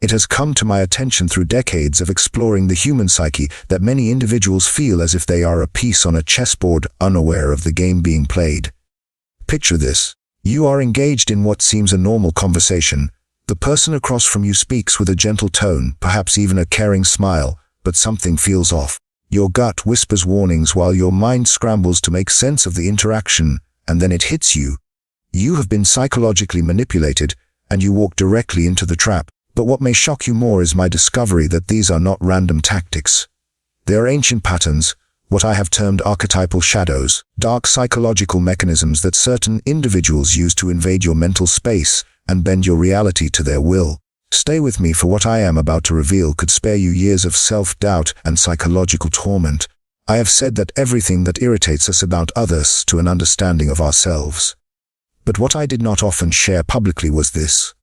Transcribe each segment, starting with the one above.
It has come to my attention through decades of exploring the human psyche that many individuals feel as if they are a piece on a chessboard, unaware of the game being played. Picture this. You are engaged in what seems a normal conversation. The person across from you speaks with a gentle tone, perhaps even a caring smile, but something feels off. Your gut whispers warnings while your mind scrambles to make sense of the interaction, and then it hits you. You have been psychologically manipulated, and you walk directly into the trap. But what may shock you more is my discovery that these are not random tactics. They are ancient patterns, what I have termed archetypal shadows, dark psychological mechanisms that certain individuals use to invade your mental space and bend your reality to their will. Stay with me, for what I am about to reveal could spare you years of self-doubt and psychological torment. I have said that everything that irritates us about others to an understanding of ourselves. But what I did not often share publicly was this.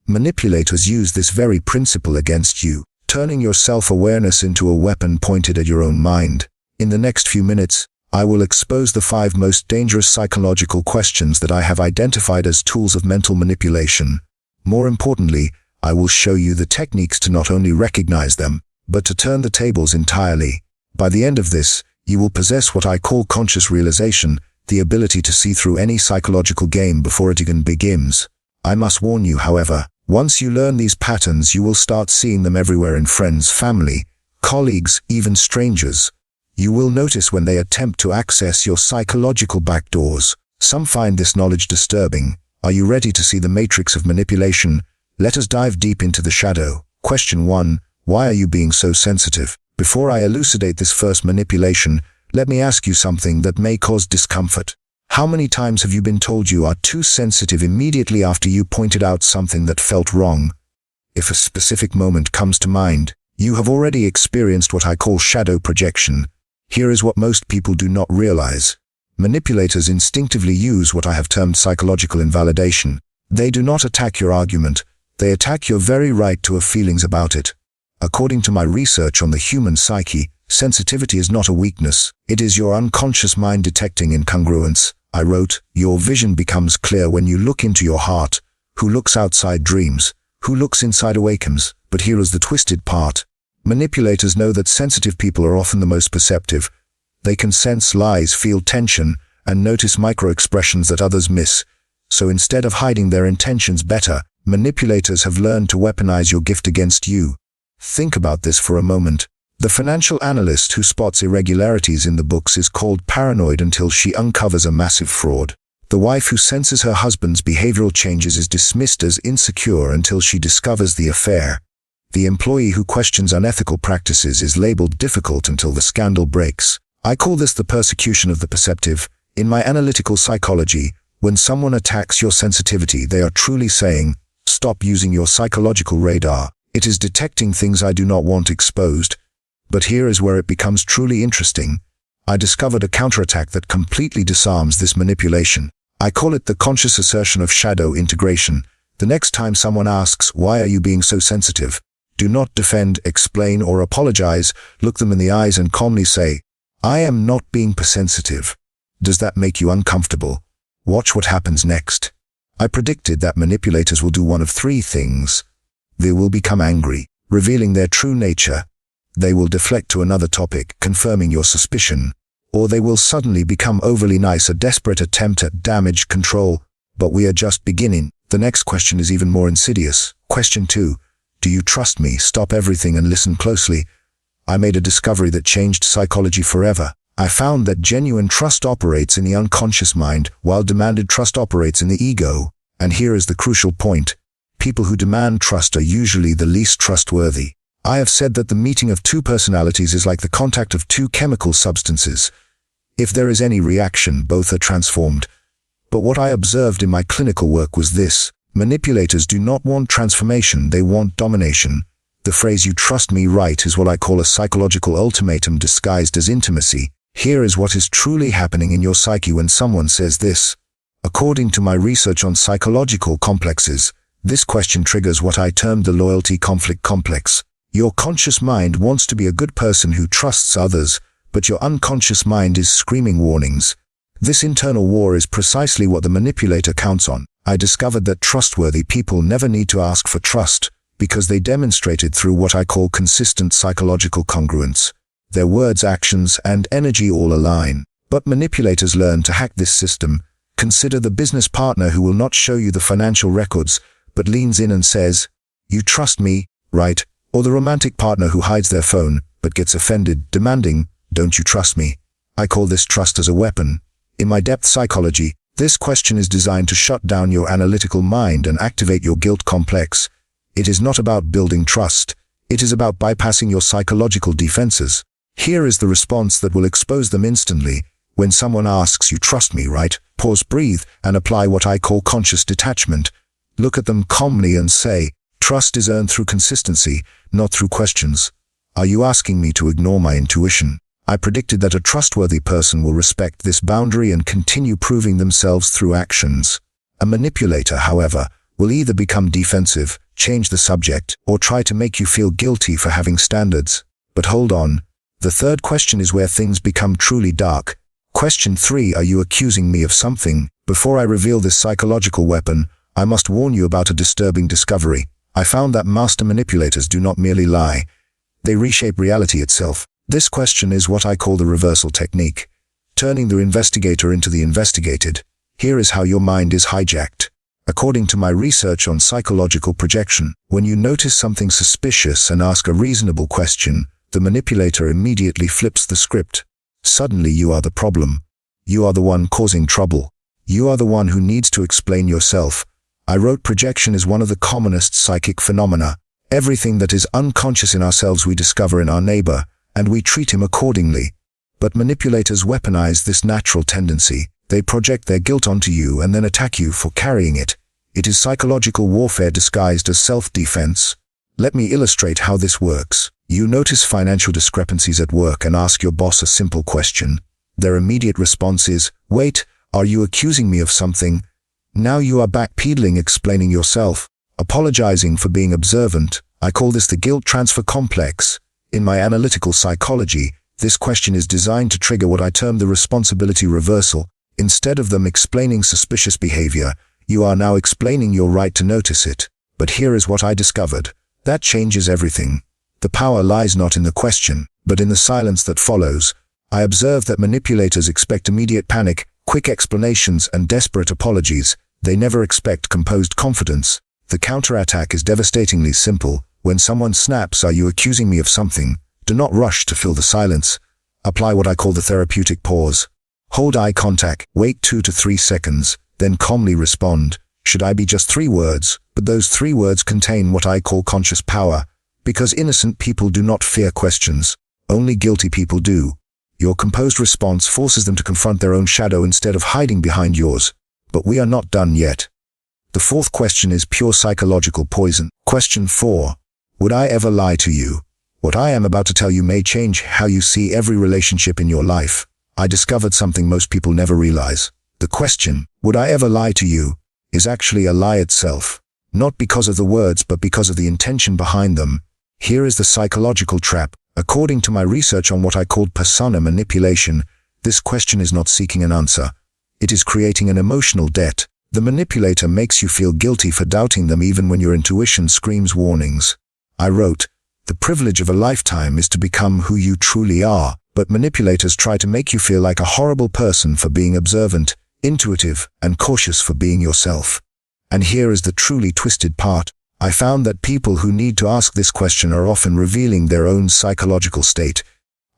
Manipulators use this very principle against you, turning your self-awareness into a weapon pointed at your own mind. In the next few minutes, I will expose the 5 most dangerous psychological questions that I have identified as tools of mental manipulation. More importantly, I will show you the techniques to not only recognize them, but to turn the tables entirely. By the end of this, you will possess what I call conscious realization, the ability to see through any psychological game before it even begins. I must warn you, however, once you learn these patterns, you will start seeing them everywhere in friends, family, colleagues, even strangers. You will notice when they attempt to access your psychological backdoors. Some find this knowledge disturbing. Are you ready to see the matrix of manipulation? Let us dive deep into the shadow. Question 1. Why are you being so sensitive? Before I elucidate this first manipulation, let me ask you something that may cause discomfort. How many times have you been told you are too sensitive immediately after you pointed out something that felt wrong? If a specific moment comes to mind, you have already experienced what I call shadow projection. Here is what most people do not realize. Manipulators instinctively use what I have termed psychological invalidation. They do not attack your argument. They attack your very right to have feelings about it. According to my research on the human psyche, sensitivity is not a weakness. It is your unconscious mind detecting incongruence. I wrote, your vision becomes clear when you look into your heart. Who looks outside dreams? Who looks inside awakens? But here is the twisted part. Manipulators know that sensitive people are often the most perceptive. They can sense lies, feel tension, and notice micro-expressions that others miss. So instead of hiding their intentions better, manipulators have learned to weaponize your gift against you. Think about this for a moment. The financial analyst who spots irregularities in the books is called paranoid until she uncovers a massive fraud. The wife who senses her husband's behavioral changes is dismissed as insecure until she discovers the affair. The employee who questions unethical practices is labeled difficult until the scandal breaks. I call this the persecution of the perceptive. In my analytical psychology, when someone attacks your sensitivity, they are truly saying, stop using your psychological radar. It is detecting things I do not want exposed. But here is where it becomes truly interesting. I discovered a counterattack that completely disarms this manipulation. I call it the conscious assertion of shadow integration. The next time someone asks, why are you being so sensitive? Do not defend, explain, or apologize. Look them in the eyes and calmly say, I am not being sensitive. Does that make you uncomfortable? Watch what happens next. I predicted that manipulators will do one of 3 things. They will become angry, revealing their true nature. They will deflect to another topic, confirming your suspicion. Or they will suddenly become overly nice, a desperate attempt at damage control. But we are just beginning. The next question is even more insidious. Question 2. Do you trust me? Stop everything and listen closely. I made a discovery that changed psychology forever. I found that genuine trust operates in the unconscious mind, while demanded trust operates in the ego. And here is the crucial point. People who demand trust are usually the least trustworthy. I have said that the meeting of 2 personalities is like the contact of 2 chemical substances. If there is any reaction, both are transformed. But what I observed in my clinical work was this. Manipulators do not want transformation, they want domination. The phrase "you trust me, right?" is what I call a psychological ultimatum disguised as intimacy. Here is what is truly happening in your psyche when someone says this. According to my research on psychological complexes, this question triggers what I termed the loyalty conflict complex. Your conscious mind wants to be a good person who trusts others, but your unconscious mind is screaming warnings. This internal war is precisely what the manipulator counts on. I discovered that trustworthy people never need to ask for trust, Because they demonstrate it through what I call consistent psychological congruence. Their words, actions, and energy all align. But manipulators learn to hack this system. Consider the business partner who will not show you the financial records, but leans in and says, "You trust me, right?" Or the romantic partner who hides their phone, but gets offended, demanding, "Don't you trust me?" I call this trust as a weapon. In my depth psychology, this question is designed to shut down your analytical mind and activate your guilt complex. It is not about building trust. It is about bypassing your psychological defenses. Here is the response that will expose them instantly. When someone asks, "You trust me, right?" Pause, breathe, and apply what I call conscious detachment. Look at them calmly and say, "Trust is earned through consistency, not through questions. Are you asking me to ignore my intuition?" I predicted that a trustworthy person will respect this boundary and continue proving themselves through actions. A manipulator, however, will either become defensive, change the subject, or try to make you feel guilty for having standards. But hold on. The third question is where things become truly dark. Question 3: Are you accusing me of something? Before I reveal this psychological weapon, I must warn you about a disturbing discovery. I found that master manipulators do not merely lie. They reshape reality itself. This question is what I call the reversal technique, turning the investigator into the investigated. Here is how your mind is hijacked. According to my research on psychological projection, when you notice something suspicious and ask a reasonable question, the manipulator immediately flips the script. Suddenly you are the problem. You are the one causing trouble. You are the one who needs to explain yourself. I wrote projection is one of the commonest psychic phenomena. Everything that is unconscious in ourselves we discover in our neighbor, and we treat him accordingly. But manipulators weaponize this natural tendency. They project their guilt onto you and then attack you for carrying it. It is psychological warfare disguised as self-defense. Let me illustrate how this works. You notice financial discrepancies at work and ask your boss a simple question. Their immediate response is, "Wait, are you accusing me of something?" Now you are backpedaling, explaining yourself, apologizing for being observant. I call this the guilt transfer complex. In my analytical psychology, this question is designed to trigger what I term the responsibility reversal. Instead of them explaining suspicious behavior, you are now explaining your right to notice it. But here is what I discovered. That changes everything. The power lies not in the question, but in the silence that follows. I observed that manipulators expect immediate panic, quick explanations, and desperate apologies. They never expect composed confidence. The counterattack is devastatingly simple. When someone snaps, "Are you accusing me of something?" do not rush to fill the silence. Apply what I call the therapeutic pause. Hold eye contact, wait 2 to 3 seconds, then calmly respond. Should I be just 3 words? But those 3 words contain what I call conscious power. Because innocent people do not fear questions. Only guilty people do. Your composed response forces them to confront their own shadow instead of hiding behind yours. But we are not done yet. The fourth question is pure psychological poison. Question 4. Would I ever lie to you? What I am about to tell you may change how you see every relationship in your life. I discovered something most people never realize. The question, "Would I ever lie to you?" is actually a lie itself. Not because of the words, but because of the intention behind them. Here is the psychological trap. According to my research on what I called persona manipulation, this question is not seeking an answer. It is creating an emotional debt. The manipulator makes you feel guilty for doubting them even when your intuition screams warnings. I wrote, "The privilege of a lifetime is to become who you truly are," but manipulators try to make you feel like a horrible person for being observant, intuitive, and cautious for being yourself. And here is the truly twisted part. I found that people who need to ask this question are often revealing their own psychological state.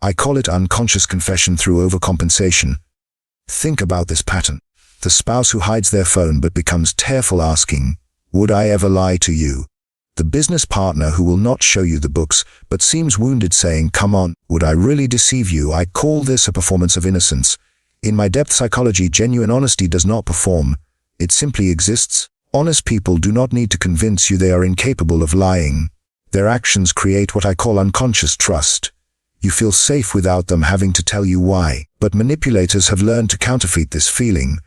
I call it unconscious confession through overcompensation. Think about this pattern. The spouse who hides their phone but becomes tearful asking, "Would I ever lie to you?" The business partner who will not show you the books but seems wounded saying, "Come on, would I really deceive you?" I call this a performance of innocence. In my depth psychology, genuine honesty does not perform. It simply exists. Honest people do not need to convince you they are incapable of lying. Their actions create what I call unconscious trust. You feel safe without them having to tell you why. But manipulators have learned to counterfeit this feeling.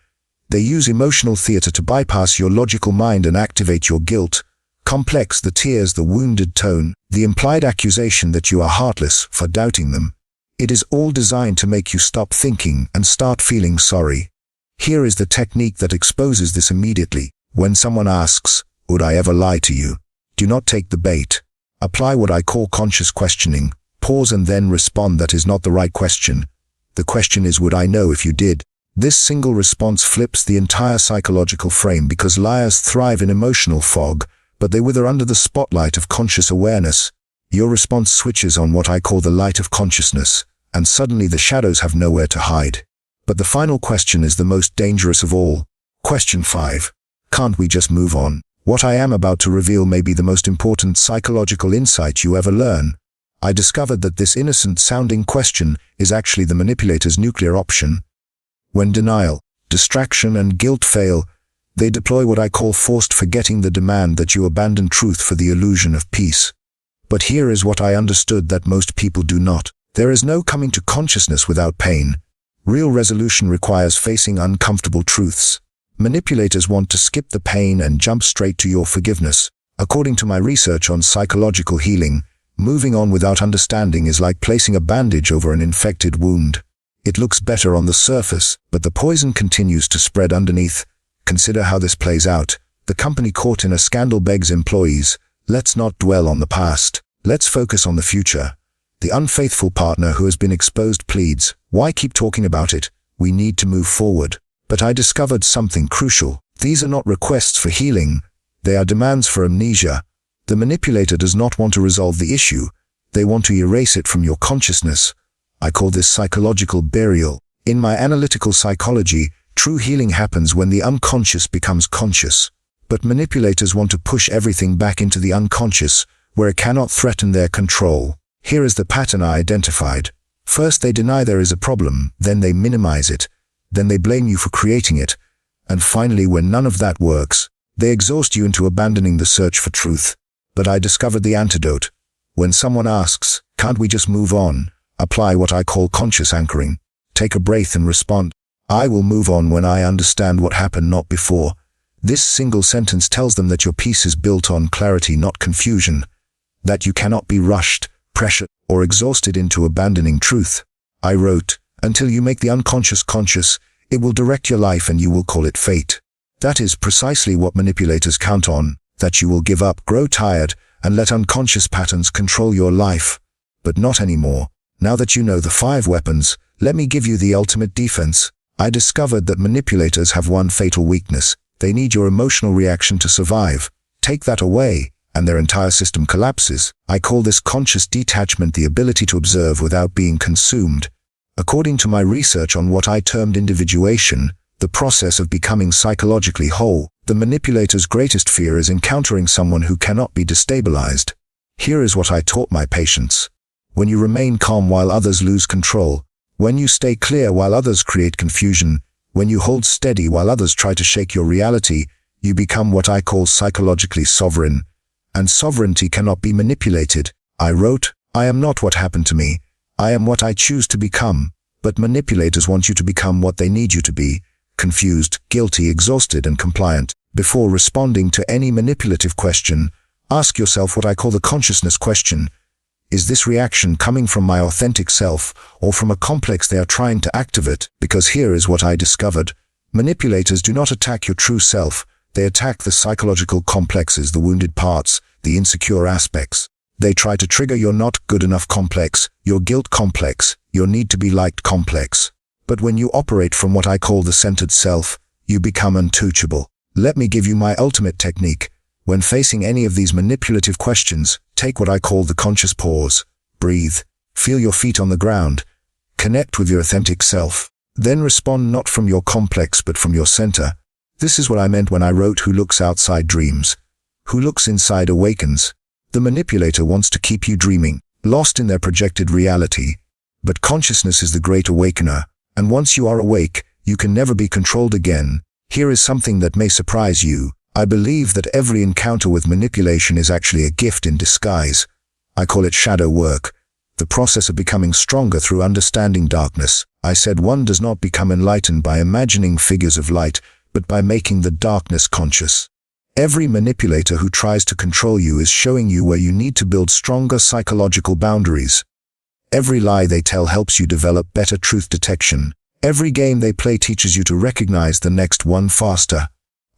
They use emotional theater to bypass your logical mind and activate your guilt complex, the tears, the wounded tone, the implied accusation that you are heartless for doubting them. It is all designed to make you stop thinking and start feeling sorry. Here is the technique that exposes this immediately. When someone asks, "Would I ever lie to you?" Do not take the bait. Apply what I call conscious questioning. Pause and then respond. That is not the right question. The question is, would I know if you did? This single response flips the entire psychological frame, because liars thrive in emotional fog, but they wither under the spotlight of conscious awareness. Your response switches on what I call the light of consciousness, and suddenly the shadows have nowhere to hide. But the final question is the most dangerous of all. Question 5. Can't we just move on? What I am about to reveal may be the most important psychological insight you ever learn. I discovered that this innocent-sounding question is actually the manipulator's nuclear option. When denial, distraction, and guilt fail, they deploy what I call forced forgetting, the demand that you abandon truth for the illusion of peace. But here is what I understood that most people do not. There is no coming to consciousness without pain. Real resolution requires facing uncomfortable truths. Manipulators want to skip the pain and jump straight to your forgiveness. According to my research on psychological healing, moving on without understanding is like placing a bandage over an infected wound. It looks better on the surface, but the poison continues to spread underneath. Consider how this plays out. The company caught in a scandal begs employees, let's not dwell on the past. Let's focus on the future. The unfaithful partner who has been exposed pleads, why keep talking about it? We need to move forward. But I discovered something crucial. These are not requests for healing. They are demands for amnesia. The manipulator does not want to resolve the issue. They want to erase it from your consciousness. I call this psychological burial. In my analytical psychology, true healing happens when the unconscious becomes conscious. But manipulators want to push everything back into the unconscious, where it cannot threaten their control. Here is the pattern I identified. First, they deny there is a problem, then they minimize it, then they blame you for creating it, and finally, when none of that works, they exhaust you into abandoning the search for truth. But I discovered the antidote. When someone asks, can't we just move on? Apply what I call conscious anchoring. Take a breath and respond, I will move on when I understand what happened, not before. This single sentence tells them that your peace is built on clarity, not confusion. That you cannot be rushed, pressured, or exhausted into abandoning truth. I wrote, until you make the unconscious conscious, it will direct your life and you will call it fate. That is precisely what manipulators count on, that you will give up, grow tired, and let unconscious patterns control your life. But not anymore. Now that you know the 5 weapons, let me give you the ultimate defense. I discovered that manipulators have one fatal weakness. They need your emotional reaction to survive. Take that away, and their entire system collapses. I call this conscious detachment, the ability to observe without being consumed. According to my research on what I termed individuation, the process of becoming psychologically whole, the manipulator's greatest fear is encountering someone who cannot be destabilized. Here is what I taught my patients. When you remain calm while others lose control, when you stay clear while others create confusion, when you hold steady while others try to shake your reality, you become what I call psychologically sovereign. And sovereignty cannot be manipulated. I wrote, I am not what happened to me. I am what I choose to become. But manipulators want you to become what they need you to be, confused, guilty, exhausted, and compliant. Before responding to any manipulative question, ask yourself what I call the consciousness question. Is this reaction coming from my authentic self, or from a complex they are trying to activate? Because here is what I discovered. Manipulators do not attack your true self. They attack the psychological complexes, the wounded parts, the insecure aspects. They try to trigger your not good enough complex, your guilt complex, your need to be liked complex. But when you operate from what I call the centered self, you become untouchable. Let me give you my ultimate technique. When facing any of these manipulative questions, take what I call the conscious pause. Breathe. Feel your feet on the ground. Connect with your authentic self. Then respond not from your complex but from your center. This is what I meant when I wrote, who looks outside dreams. Who looks inside awakens. The manipulator wants to keep you dreaming, lost in their projected reality. But consciousness is the great awakener, and once you are awake, you can never be controlled again. Here is something that may surprise you. I believe that every encounter with manipulation is actually a gift in disguise. I call it shadow work, the process of becoming stronger through understanding darkness. I said one does not become enlightened by imagining figures of light, but by making the darkness conscious. Every manipulator who tries to control you is showing you where you need to build stronger psychological boundaries. Every lie they tell helps you develop better truth detection. Every game they play teaches you to recognize the next one faster.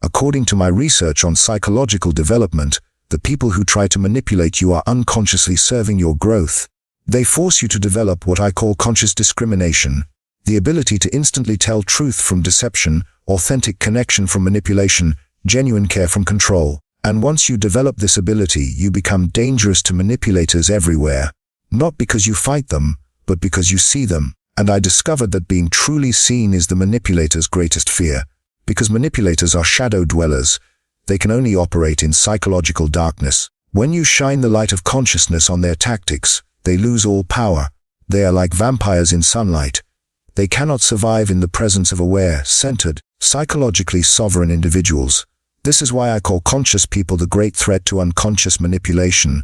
According to my research on psychological development, The people who try to manipulate you are unconsciously serving your growth. They force you to develop what I call conscious discrimination, the ability to instantly tell truth from deception, authentic connection from manipulation, genuine care from control. And once you develop this ability, you become dangerous to manipulators everywhere. Not because you fight them, but because you see them. And I discovered that being truly seen is the manipulator's greatest fear. Because manipulators are shadow dwellers, they can only operate in psychological darkness. When you shine the light of consciousness on their tactics, they lose all power. They are like vampires in sunlight. They cannot survive in the presence of aware, centered, psychologically sovereign individuals. This is why I call conscious people the great threat to unconscious manipulation.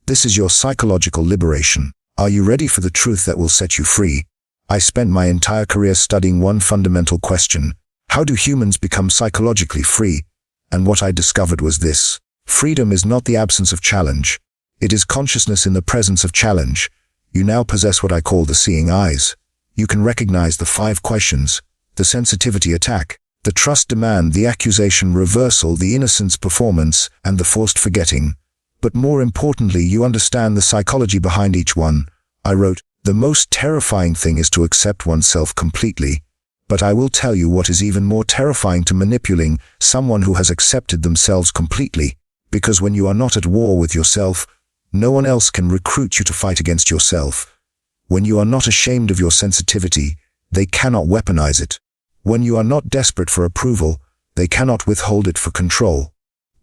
This is your psychological liberation. Are you ready for the truth that will set you free? I spent my entire career studying one fundamental question. How do humans become psychologically free? And what I discovered was this. Freedom is not the absence of challenge. It is consciousness in the presence of challenge. You now possess what I call the seeing eyes. You can recognize the 5 questions, the sensitivity attack, the trust demand, the accusation reversal, the innocence performance, and the forced forgetting. But more importantly, you understand the psychology behind each one. I wrote, the most terrifying thing is to accept oneself completely. But I will tell you what is even more terrifying to manipulating someone who has accepted themselves completely. Because when you are not at war with yourself, no one else can recruit you to fight against yourself. When you are not ashamed of your sensitivity, they cannot weaponize it. When you are not desperate for approval, they cannot withhold it for control.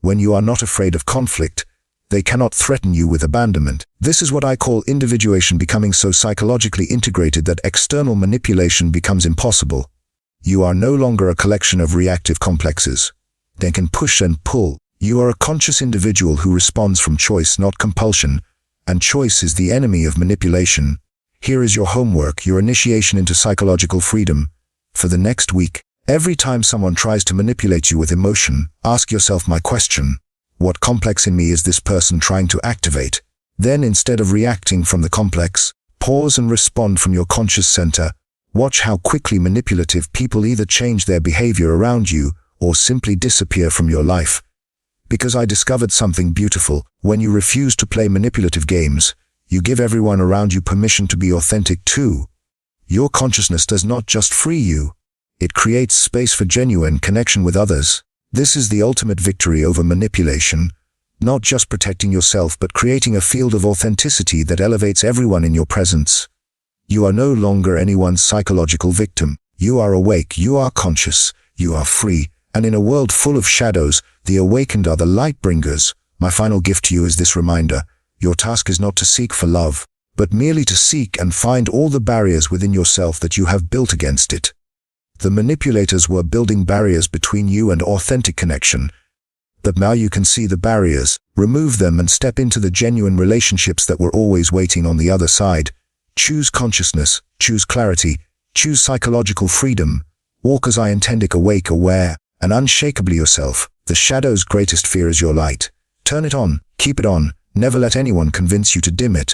When you are not afraid of conflict, they cannot threaten you with abandonment. This is what I call individuation becoming so psychologically integrated that external manipulation becomes impossible. You are no longer a collection of reactive complexes. They can push and pull. You are a conscious individual who responds from choice, not compulsion, and choice is the enemy of manipulation. Here is your homework, your initiation into psychological freedom. For the next week, every time someone tries to manipulate you with emotion, ask yourself my question. What complex in me is this person trying to activate? Then, instead of reacting from the complex, pause and respond from your conscious center. Watch how quickly manipulative people either change their behavior around you or simply disappear from your life. Because I discovered something beautiful. When you refuse to play manipulative games, you give everyone around you permission to be authentic too. Your consciousness does not just free you. It creates space for genuine connection with others. This is the ultimate victory over manipulation. Not just protecting yourself, but creating a field of authenticity that elevates everyone in your presence. You are no longer anyone's psychological victim. You are awake, you are conscious, you are free. And in a world full of shadows, the awakened are the light bringers. My final gift to you is this reminder. Your task is not to seek for love, but merely to seek and find all the barriers within yourself that you have built against it. The manipulators were building barriers between you and authentic connection. But now you can see the barriers, remove them and step into the genuine relationships that were always waiting on the other side. Choose consciousness, choose clarity, choose psychological freedom. Walk as I intended, awake, aware, and unshakably yourself. The shadow's greatest fear is your light. Turn it on, keep it on, never let anyone convince you to dim it.